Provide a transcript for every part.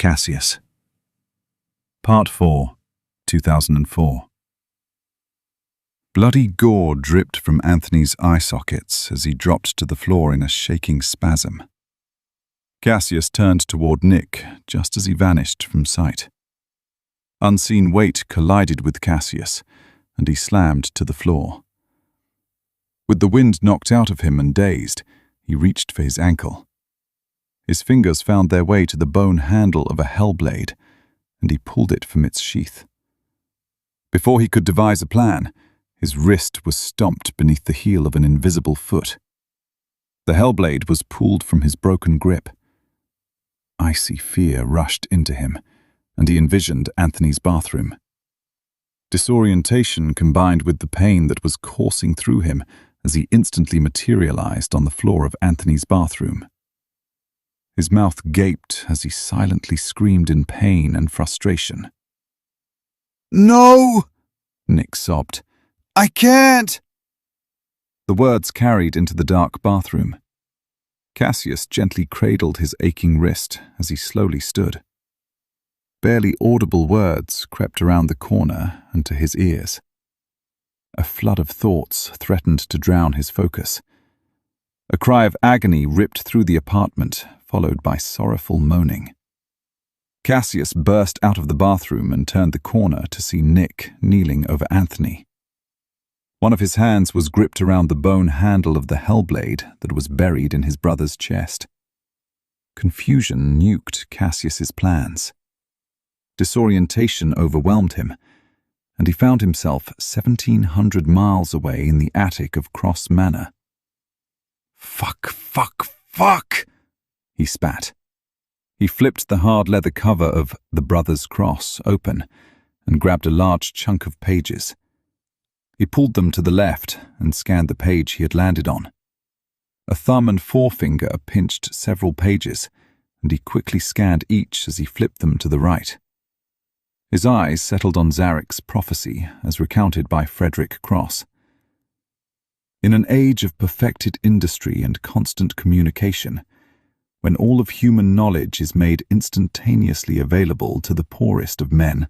Cassius. Part 4, 2004. Bloody gore dripped from Anthony's eye sockets as he dropped to the floor in a shaking spasm. Cassius turned toward Nick just as he vanished from sight. Unseen weight collided with Cassius, and he slammed to the floor. With the wind knocked out of him and dazed, he reached for his ankle. His fingers found their way to the bone handle of a hellblade, and he pulled it from its sheath. Before he could devise a plan, his wrist was stomped beneath the heel of an invisible foot. The hellblade was pulled from his broken grip. Icy fear rushed into him, and he envisioned Anthony's bathroom. Disorientation combined with the pain that was coursing through him as he instantly materialized on the floor of Anthony's bathroom. His mouth gaped as he silently screamed in pain and frustration. "No!" Nick sobbed. "I can't!" The words carried into the dark bathroom. Cassius gently cradled his aching wrist as he slowly stood. Barely audible words crept around the corner and to his ears. A flood of thoughts threatened to drown his focus. A cry of agony ripped through the apartment, followed by sorrowful moaning. Cassius burst out of the bathroom and turned the corner to see Nick kneeling over Anthony. One of his hands was gripped around the bone handle of the hellblade that was buried in his brother's chest. Confusion nuked Cassius's plans. Disorientation overwhelmed him, and he found himself 1,700 miles away in the attic of Cross Manor. Fuck! He spat. He flipped the hard leather cover of The Brothers' Cross open and grabbed a large chunk of pages. He pulled them to the left and scanned the page he had landed on. A thumb and forefinger pinched several pages, and he quickly scanned each as he flipped them to the right. His eyes settled on Zarek's prophecy as recounted by Frederick Cross. In an age of perfected industry and constant communication, when all of human knowledge is made instantaneously available to the poorest of men,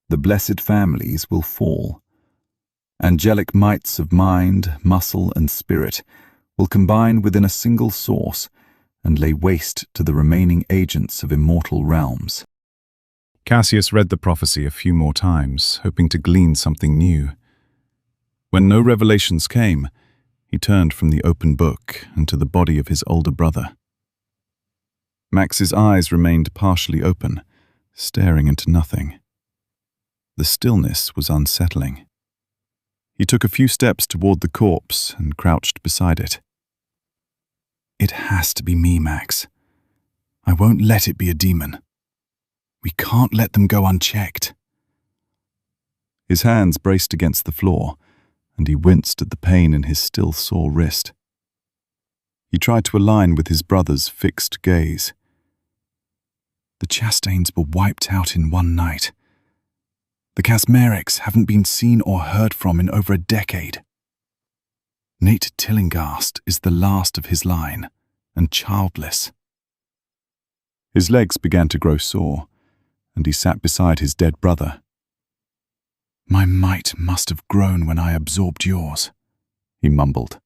the blessed families will fall. Angelic mights of mind, muscle, and spirit will combine within a single source and lay waste to the remaining agents of immortal realms. Cassius read the prophecy a few more times, hoping to glean something new. When no revelations came, he turned from the open book and to the body of his older brother. Max's eyes remained partially open, staring into nothing. The stillness was unsettling. He took a few steps toward the corpse and crouched beside it. "It has to be me, Max. I won't let it be a demon. We can't let them go unchecked." His hands braced against the floor, and he winced at the pain in his still sore wrist. He tried to align with his brother's fixed gaze. "The Chastains were wiped out in one night. The Casmerics haven't been seen or heard from in over a decade. Nate Tillinghast is the last of his line, and childless." His legs began to grow sore, and he sat beside his dead brother. "My might must have grown when I absorbed yours," he mumbled.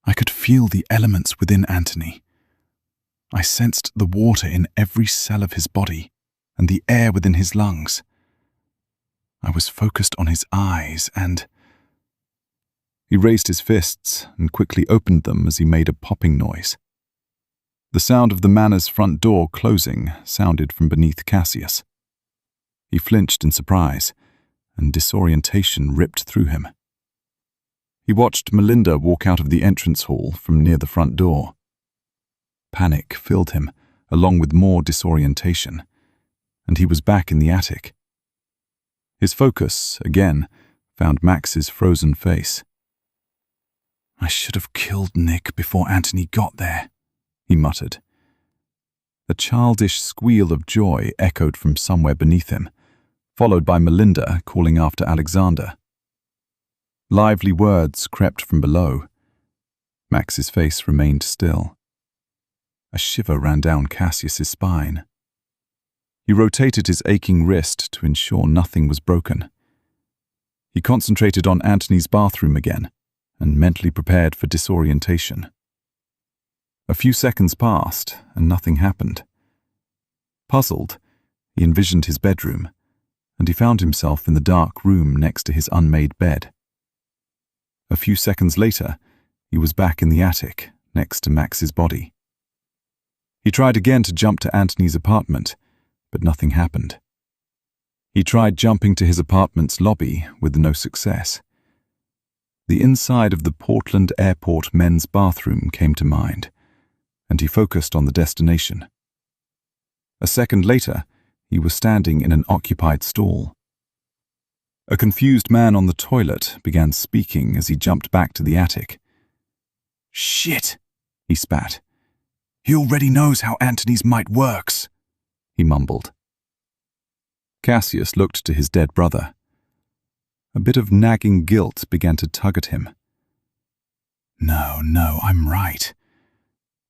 "I could feel the elements within Anthony. I sensed the water in every cell of his body and the air within his lungs. I was focused on his eyes and—" He raised his fists and quickly opened them as he made a popping noise. The sound of the manor's front door closing sounded from beneath Cassius. He flinched in surprise, and disorientation ripped through him. He watched Melinda walk out of the entrance hall from near the front door. Panic filled him, along with more disorientation, and he was back in the attic. His focus, again, found Max's frozen face. "I should have killed Nick before Anthony got there," he muttered. A childish squeal of joy echoed from somewhere beneath him, followed by Melinda calling after Alexander. Lively words crept from below. Max's face remained still. A shiver ran down Cassius's spine. He rotated his aching wrist to ensure nothing was broken. He concentrated on Anthony's bathroom again and mentally prepared for disorientation. A few seconds passed and nothing happened. Puzzled, he envisioned his bedroom, and he found himself in the dark room next to his unmade bed. A few seconds later, he was back in the attic next to Max's body. He tried again to jump to Anthony's apartment, but nothing happened. He tried jumping to his apartment's lobby with no success. The inside of the Portland Airport men's bathroom came to mind, and he focused on the destination. A second later, he was standing in an occupied stall. A confused man on the toilet began speaking as he jumped back to the attic. Shit, he spat. He already knows how Anthony's might works, he mumbled. Cassius looked to his dead brother. A bit of nagging guilt began to tug at him. No, I'm right.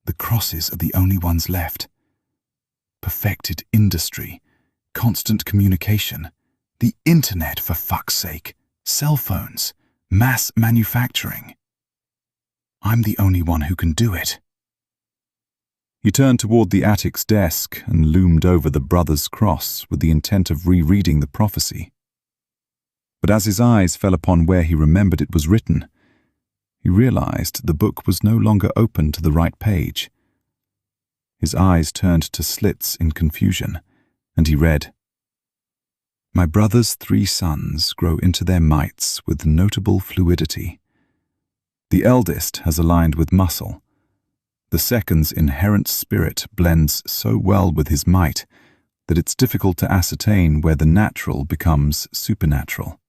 The crosses are the only ones left. Perfected industry, constant communication, the internet for fuck's sake, cell phones, mass manufacturing. I'm the only one who can do it. He turned toward the attic's desk and loomed over the brother's cross with the intent of rereading the prophecy. But as his eyes fell upon where he remembered it was written, he realized the book was no longer open to the right page. His eyes turned to slits in confusion, and he read, "My brother's 3 sons grow into their mights with notable fluidity. The eldest has aligned with muscle. The second's inherent spirit blends so well with his might that it's difficult to ascertain where the natural becomes supernatural.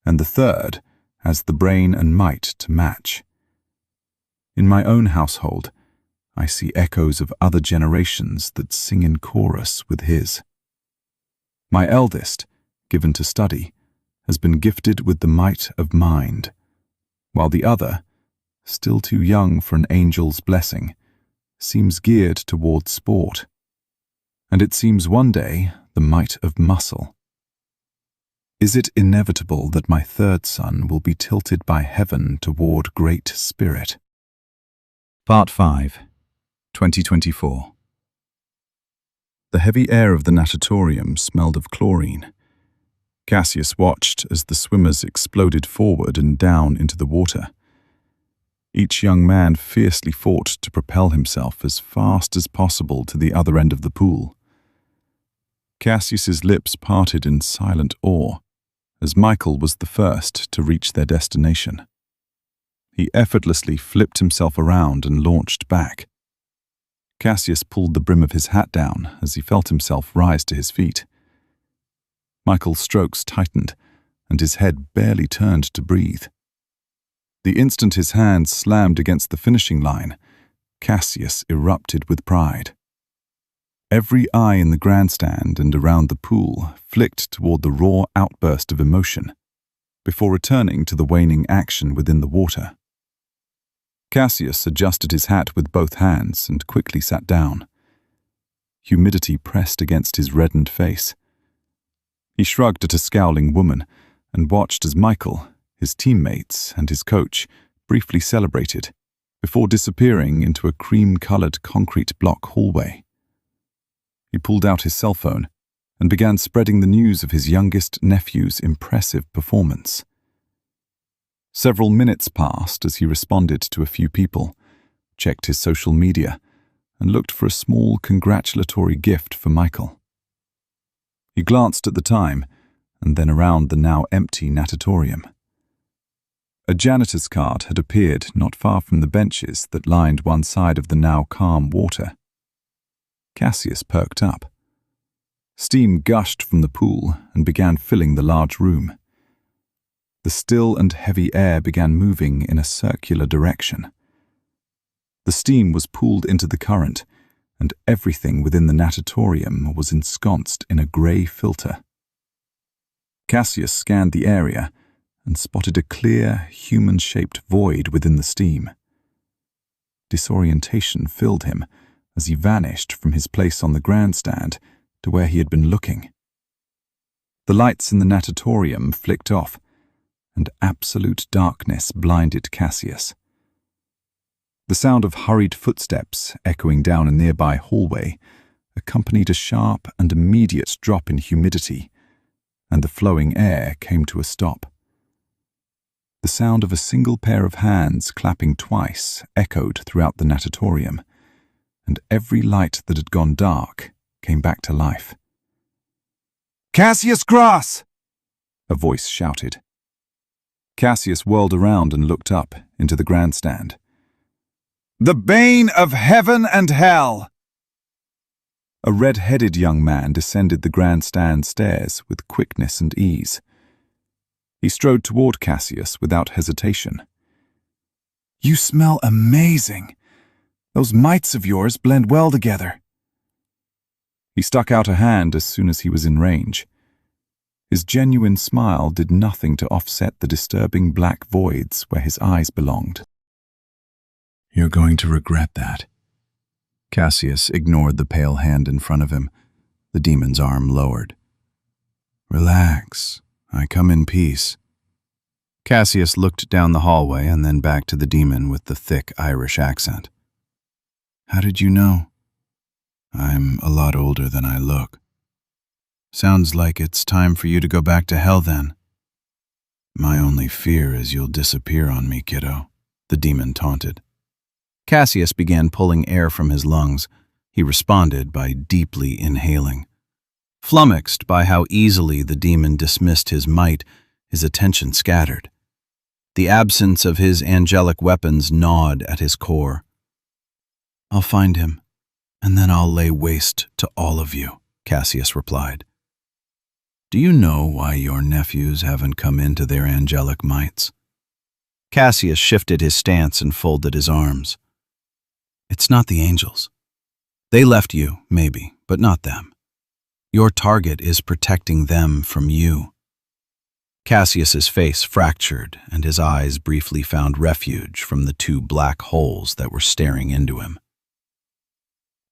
And the third has the brain and might to match. In my own household, I see echoes of other generations that sing in chorus with his. My eldest, given to study, has been gifted with the might of mind, while the other, still too young for an angel's blessing, seems geared toward sport. And it seems one day the might of muscle. Is it inevitable that my third son will be tilted by heaven toward great spirit?" Part 5, 2024. The heavy air of the natatorium smelled of chlorine. Cassius watched as the swimmers exploded forward and down into the water. Each young man fiercely fought to propel himself as fast as possible to the other end of the pool. Cassius's lips parted in silent awe, as Michael was the first to reach their destination. He effortlessly flipped himself around and launched back. Cassius pulled the brim of his hat down as he felt himself rise to his feet. Michael's strokes tightened, and his head barely turned to breathe. The instant his hands slammed against the finishing line, Cassius erupted with pride. Every eye in the grandstand and around the pool flicked toward the raw outburst of emotion, before returning to the waning action within the water. Cassius adjusted his hat with both hands and quickly sat down. Humidity pressed against his reddened face. He shrugged at a scowling woman and watched as Michael, his teammates, and his coach briefly celebrated, before disappearing into a cream-colored concrete block hallway. He pulled out his cell phone and began spreading the news of his youngest nephew's impressive performance. Several minutes passed as he responded to a few people, checked his social media, and looked for a small congratulatory gift for Michael. He glanced at the time and then around the now empty natatorium. A janitor's cart had appeared not far from the benches that lined one side of the now calm water. Cassius perked up. Steam gushed from the pool and began filling the large room. The still and heavy air began moving in a circular direction. The steam was pulled into the current, and everything within the natatorium was ensconced in a grey filter. Cassius scanned the area and spotted a clear, human-shaped void within the steam. Disorientation filled him as he vanished from his place on the grandstand to where he had been looking. The lights in the natatorium flicked off, and absolute darkness blinded Cassius. The sound of hurried footsteps echoing down a nearby hallway accompanied a sharp and immediate drop in humidity, and the flowing air came to a stop. The sound of a single pair of hands clapping twice echoed throughout the natatorium, and every light that had gone dark came back to life. "Cassius Grass!" a voice shouted. Cassius whirled around and looked up into the grandstand. "The bane of heaven and hell!" A red-headed young man descended the grandstand stairs with quickness and ease. He strode toward Cassius without hesitation. "You smell amazing. Those mites of yours blend well together." He stuck out a hand as soon as he was in range. His genuine smile did nothing to offset the disturbing black voids where his eyes belonged. You're going to regret that. Cassius ignored the pale hand in front of him, the demon's arm lowered. Relax. I come in peace. Cassius looked down the hallway and then back to the demon with the thick Irish accent. How did you know? I'm a lot older than I look. Sounds like it's time for you to go back to hell then. My only fear is you'll disappear on me, kiddo, the demon taunted. Cassius began pulling air from his lungs. He responded by deeply inhaling. Flummoxed by how easily the demon dismissed his might, his attention scattered. The absence of his angelic weapons gnawed at his core. I'll find him, and then I'll lay waste to all of you, Cassius replied. Do you know why your nephews haven't come into their angelic mights? Cassius shifted his stance and folded his arms. It's not the angels. They left you, maybe, but not them. Your target is protecting them from you. Cassius's face fractured, and his eyes briefly found refuge from the two black holes that were staring into him.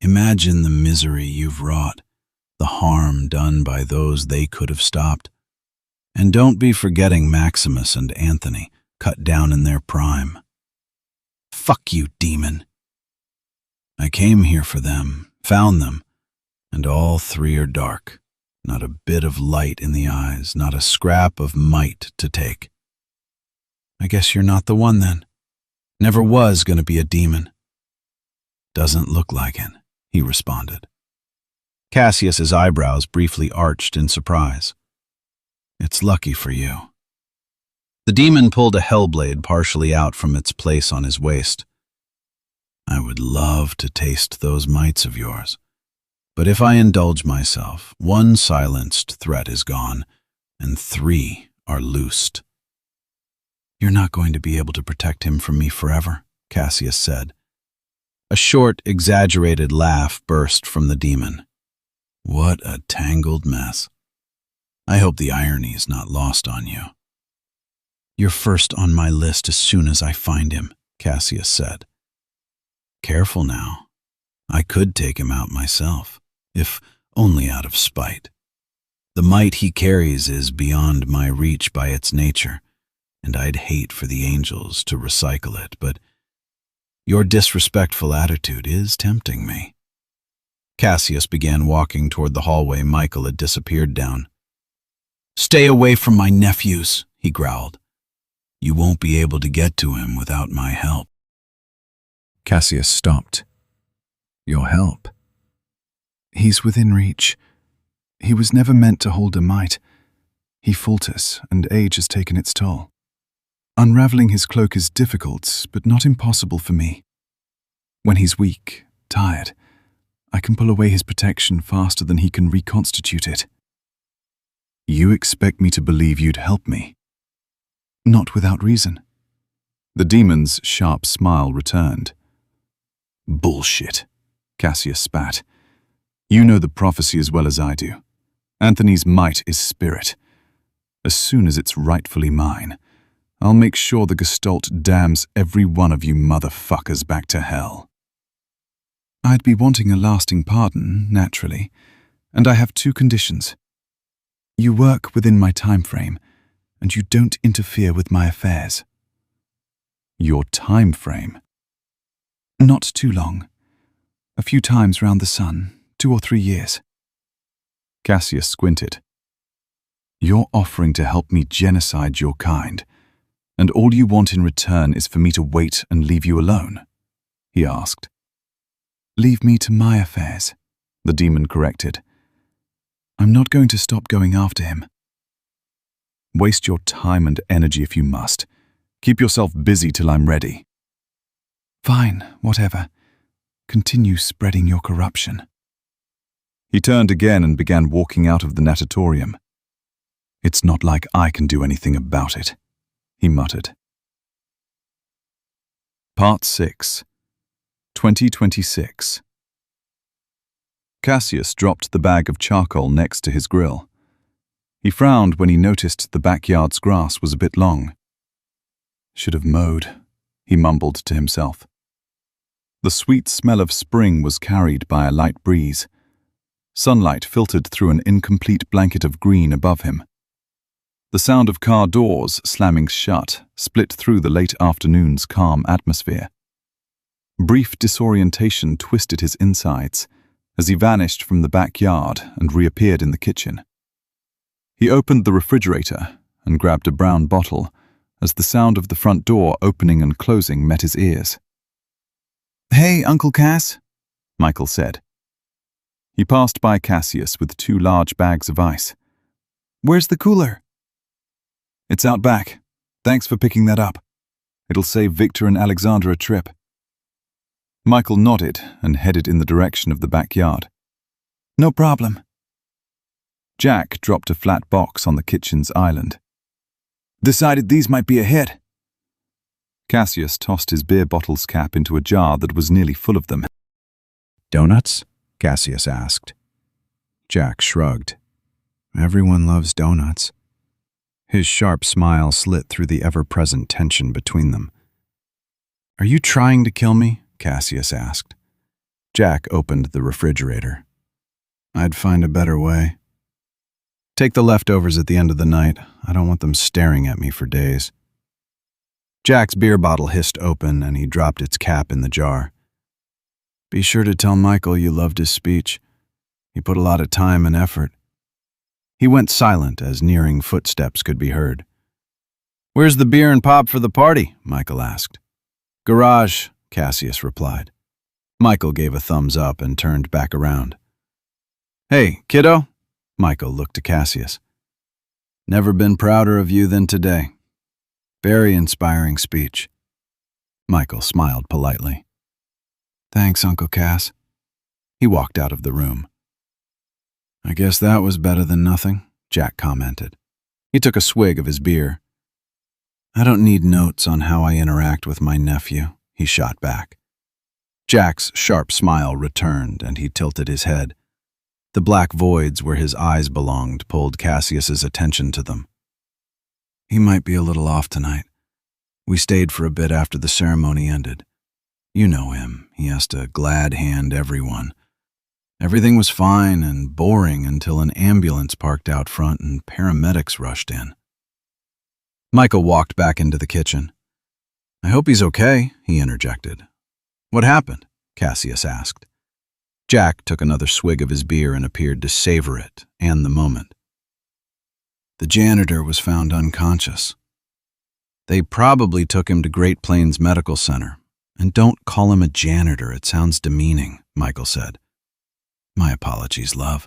Imagine the misery you've wrought, the harm done by those they could have stopped. And don't be forgetting Maximus and Anthony, cut down in their prime. Fuck you, demon. I came here for them, found them, and all three are dark. Not a bit of light in the eyes, not a scrap of might to take. I guess you're not the one then. Never was going to be a demon. Doesn't look like it, he responded. Cassius's eyebrows briefly arched in surprise. It's lucky for you. The demon pulled a hellblade partially out from its place on his waist. I would love to taste those mites of yours. But if I indulge myself, one silenced threat is gone, and three are loosed. You're not going to be able to protect him from me forever, Cassius said. A short, exaggerated laugh burst from the demon. What a tangled mess. I hope the irony is not lost on you. You're first on my list as soon as I find him, Cassius said. Careful now. I could take him out myself, if only out of spite. The might he carries is beyond my reach by its nature, and I'd hate for the angels to recycle it, but your disrespectful attitude is tempting me. Cassius began walking toward the hallway Michael had disappeared down. Stay away from my nephews, he growled. You won't be able to get to him without my help. Cassius stopped. Your help? He's within reach. He was never meant to hold a might. He falters, and age has taken its toll. Unraveling his cloak is difficult, but not impossible for me. When he's weak, tired, I can pull away his protection faster than he can reconstitute it. You expect me to believe you'd help me? Not without reason. The demon's sharp smile returned. Bullshit, Cassius spat. You know the prophecy as well as I do. Anthony's might is spirit. As soon as it's rightfully mine, I'll make sure the Gestalt damns every one of you motherfuckers back to hell. I'd be wanting a lasting pardon, naturally, And I have two conditions. You work within my time frame, and you don't interfere with my affairs. Your time frame? Not too long. A few times round the sun, 2 or 3 years. Cassius squinted. You're offering to help me genocide your kind, and all you want in return is for me to wait and leave you alone? He asked. Leave me to my affairs, the demon corrected. I'm not going to stop going after him. Waste your time and energy if you must. Keep yourself busy till I'm ready. Fine, whatever. Continue spreading your corruption. He turned again and began walking out of the natatorium. It's not like I can do anything about it, he muttered. Part 6. 2026. Cassius dropped the bag of charcoal next to his grill. He frowned when he noticed the backyard's grass was a bit long. Should have mowed, he mumbled to himself. The sweet smell of spring was carried by a light breeze. Sunlight filtered through an incomplete blanket of green above him. The sound of car doors slamming shut split through the late afternoon's calm atmosphere. Brief disorientation twisted his insides as he vanished from the backyard and reappeared in the kitchen. He opened the refrigerator and grabbed a brown bottle as the sound of the front door opening and closing met his ears. "Hey, Uncle Cass," Michael said. He passed by Cassius with 2 large bags of ice. "Where's the cooler?" "It's out back. Thanks for picking that up. It'll save Victor and Alexandra a trip." Michael nodded and headed in the direction of the backyard. "No problem." Jack dropped a flat box on the kitchen's island. "Decided these might be a hit." Cassius tossed his beer bottle's cap into a jar that was nearly full of them. "Donuts?" Cassius asked. Jack shrugged. "Everyone loves donuts." His sharp smile slit through the ever-present tension between them. "Are you trying to kill me?" Cassius asked. Jack opened the refrigerator. "I'd find a better way. Take the leftovers at the end of the night. I don't want them staring at me for days." Jack's beer bottle hissed open and he dropped its cap in the jar. "Be sure to tell Michael you loved his speech. He put a lot of time and effort." He went silent as nearing footsteps could be heard. "Where's the beer and pop for the party?" Michael asked. "Garage," Cassius replied. Michael gave a thumbs up and turned back around. "Hey, kiddo," Michael looked to Cassius. "Never been prouder of you than today. Very inspiring speech." Michael smiled politely. "Thanks, Uncle Cass." He walked out of the room. "I guess that was better than nothing," Jack commented. He took a swig of his beer. "I don't need notes on how I interact with my nephew," he shot back. Jack's sharp smile returned and he tilted his head. The black voids where his eyes belonged pulled Cassius's attention to them. "He might be a little off tonight. We stayed for a bit after the ceremony ended. You know him, he has to glad hand everyone. Everything was fine and boring until an ambulance parked out front and paramedics rushed in." Michael walked back into the kitchen. "I hope he's okay," he interjected. "What happened?" Cassius asked. Jack took another swig of his beer and appeared to savor it and the moment. "The janitor was found unconscious. They probably took him to Great Plains Medical Center. And don't call him a janitor, it sounds demeaning," Michael said. "My apologies, love."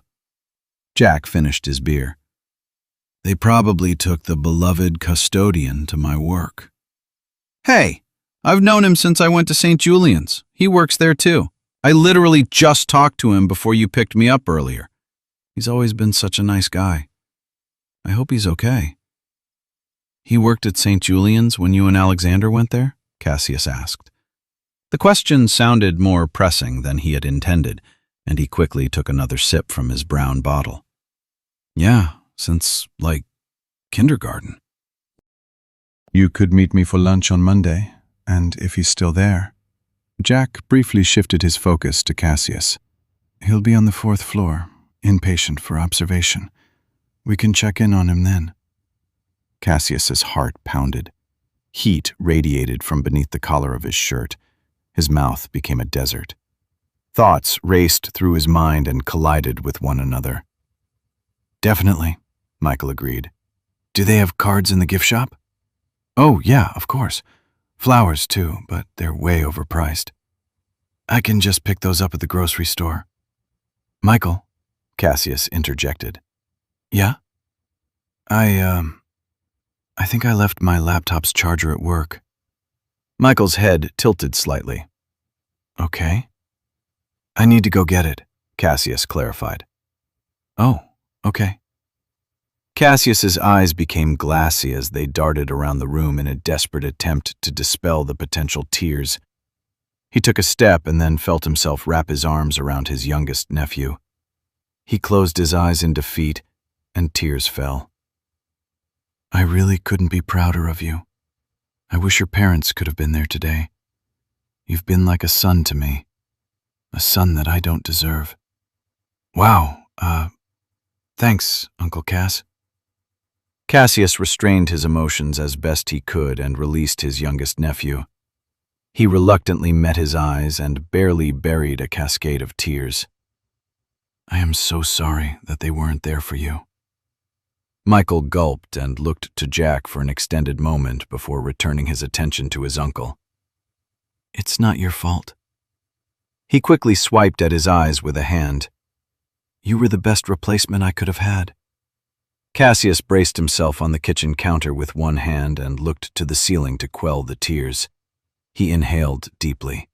Jack finished his beer. "They probably took the beloved custodian to my work." "Hey, I've known him since I went to St. Julian's. He works there too. I literally just talked to him before you picked me up earlier. He's always been such a nice guy. I hope he's okay." "He worked at St. Julian's when you and Alexander went there?" Cassius asked. The question sounded more pressing than he had intended, and he quickly took another sip from his brown bottle. "Yeah, since, kindergarten." "You could meet me for lunch on Monday, and if he's still there." Jack briefly shifted his focus to Cassius. "He'll be on the 4th floor. inpatient for observation. We can check in on him then." Cassius's heart pounded. Heat radiated from beneath the collar of his shirt. His mouth became a desert. Thoughts raced through his mind and collided with one another. "Definitely," Michael agreed. "Do they have cards in the gift shop?" "Oh, yeah, of course. Flowers, too, but they're way overpriced. I can just pick those up at the grocery store." "Michael," Cassius interjected. "Yeah? I think I left my laptop's charger at work." Michael's head tilted slightly. "Okay. I need to go get it," Cassius clarified. "Oh, okay." Cassius's eyes became glassy as they darted around the room in a desperate attempt to dispel the potential tears. He took a step and then felt himself wrap his arms around his youngest nephew. He closed his eyes in defeat, and tears fell. "I really couldn't be prouder of you. I wish your parents could have been there today. You've been like a son to me, a son that I don't deserve." "Wow, thanks, Uncle Cass." Cassius restrained his emotions as best he could and released his youngest nephew. He reluctantly met his eyes and barely buried a cascade of tears. "I am so sorry that they weren't there for you." Michael gulped and looked to Jack for an extended moment before returning his attention to his uncle. "It's not your fault." He quickly swiped at his eyes with a hand. "You were the best replacement I could have had." Cassius braced himself on the kitchen counter with one hand and looked to the ceiling to quell the tears. He inhaled deeply.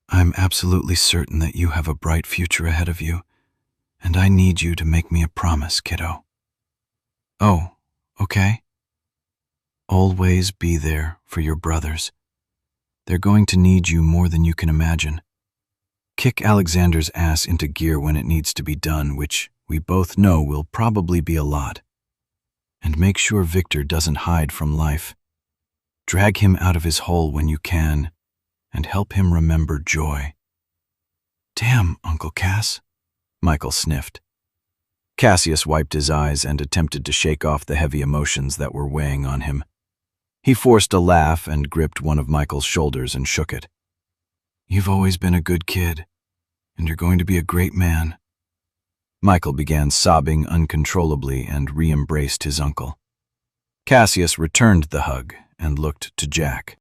"I'm absolutely certain that you have a bright future ahead of you, and I need you to make me a promise, kiddo." "Oh, okay." "Always be there for your brothers. They're going to need you more than you can imagine. Kick Alexander's ass into gear when it needs to be done, which we both know will probably be a lot. And make sure Victor doesn't hide from life. Drag him out of his hole when you can, and help him remember joy." "Damn, Uncle Cass," Michael sniffed. Cassius wiped his eyes and attempted to shake off the heavy emotions that were weighing on him. He forced a laugh and gripped one of Michael's shoulders and shook it. "You've always been a good kid, and you're going to be a great man." Michael began sobbing uncontrollably and re-embraced his uncle. Cassius returned the hug and looked to Jack.